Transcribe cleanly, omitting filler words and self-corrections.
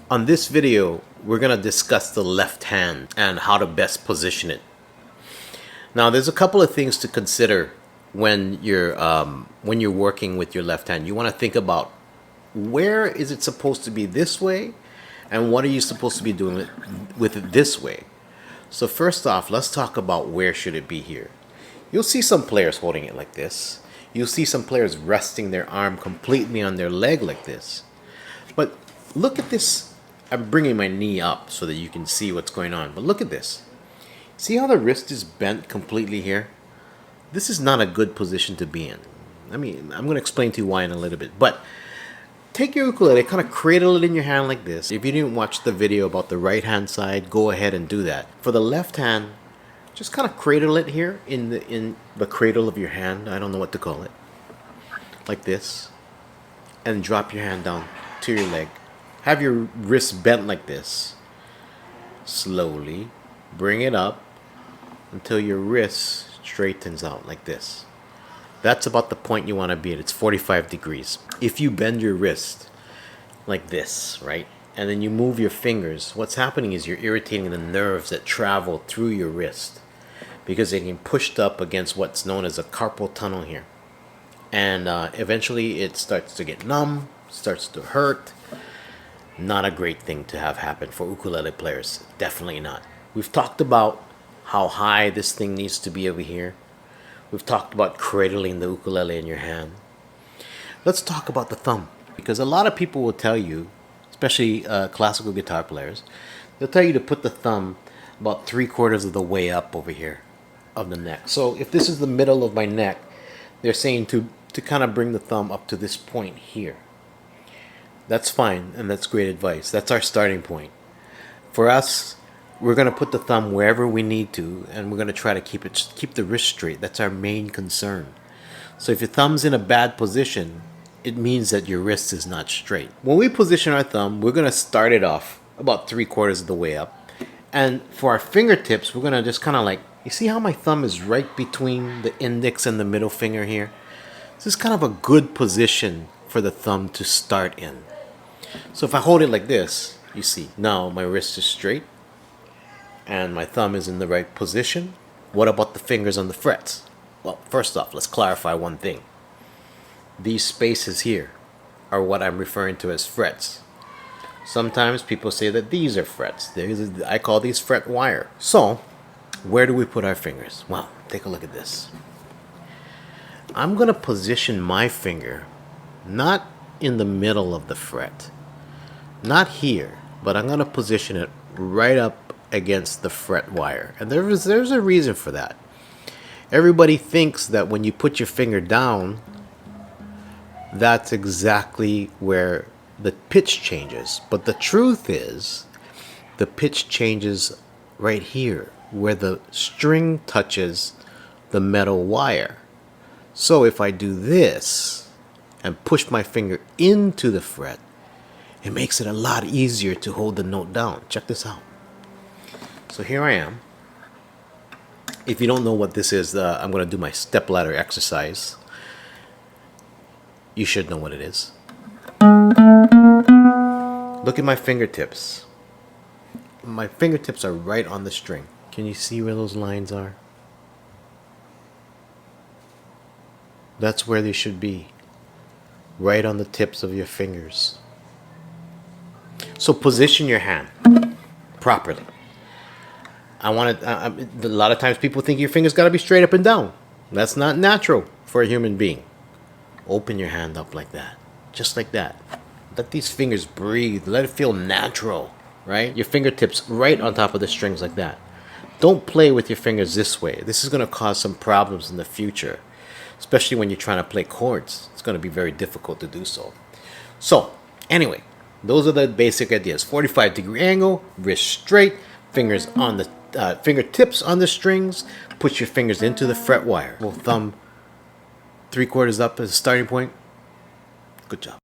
On this video, we're going to discuss the left hand and how to best position it. Now, there's a couple of things to consider when you're working with your left hand. You want to think about where is it supposed to be this way, and what are you supposed to be doing with it this way. So first off, let's talk about where should it be here. You'll see some players holding it like this. You'll see some players resting their arm completely on their leg like this. But look at this. I'm bringing my knee up so that you can see what's going on. But look at this. See how the wrist is bent completely here? This is not a good position to be in. I mean, I'm going to explain to you why in a little bit. But take your ukulele, kind of cradle it in your hand like this. If you didn't watch the video about the right hand side, go ahead and do that. For the left hand, just kind of cradle it here in the cradle of your hand. I don't know what to call it. Like this. And drop your hand down to your leg. Have your wrist bent like this. Slowly bring it up until your wrist straightens out like this. That's about the point you want to be at. It's 45 degrees. If you bend your wrist like this, right, and then you move your fingers, what's happening is you're irritating the nerves that travel through your wrist because they get pushed up against what's known as a carpal tunnel here. And eventually it starts to get numb, starts to hurt. Not a great thing to have happen for ukulele players. Definitely not. We've talked about how high this thing needs to be over here. We've talked about cradling the ukulele in your hand. Let's talk about the thumb, because a lot of people will tell you, especially classical guitar players, they'll tell you to put the thumb about 3/4 of the way up over here of the neck. So if this is the middle of my neck, they're saying to kind of bring the thumb up to this point here. That's fine, and that's great advice. That's our starting point. For us, we're going to put the thumb wherever we need to, and we're going to try to keep the wrist straight. That's our main concern. So if your thumb's in a bad position, it means that your wrist is not straight. When we position our thumb, we're going to start it off about 3/4 of the way up. And for our fingertips, we're going to just kind of like, you see how my thumb is right between the index and the middle finger here? This is kind of a good position for the thumb to start in. So if I hold it like this, you see, now my wrist is straight and my thumb is in the right position. What about the fingers on the frets? Well, first off, let's clarify one thing. These spaces here are what I'm referring to as frets. Sometimes people say that these are frets. I call these fret wire. So, where do we put our fingers? Well, take a look at this. I'm going to position my finger not in the middle of the fret. Not here, but I'm going to position it right up against the fret wire. And there's a reason for that. Everybody thinks that when you put your finger down, that's exactly where the pitch changes. But the truth is, the pitch changes right here, where the string touches the metal wire. So if I do this and push my finger into the fret, it makes it a lot easier to hold the note down. Check this out. So here I am. If you don't know what this is, I'm going to do my stepladder exercise. You should know what it is. Look at my fingertips. My fingertips are right on the string. Can you see where those lines are? That's where they should be. Right on the tips of your fingers. So position your hand properly. A lot of times people think your fingers got to be straight up and down. That's not natural for a human being. Open your hand up like that. Just like that. Let these fingers breathe. Let it feel natural, right? Your fingertips right on top of the strings like that. Don't play with your fingers this way. This is going to cause some problems in the future, especially when you're trying to play chords. It's going to be very difficult to do so. So, anyway, those are the basic ideas. 45-degree angle, wrist straight, fingers on the fingertips on the strings. Put your fingers into the fret wire. Well, thumb 3/4 up as a starting point. Good job.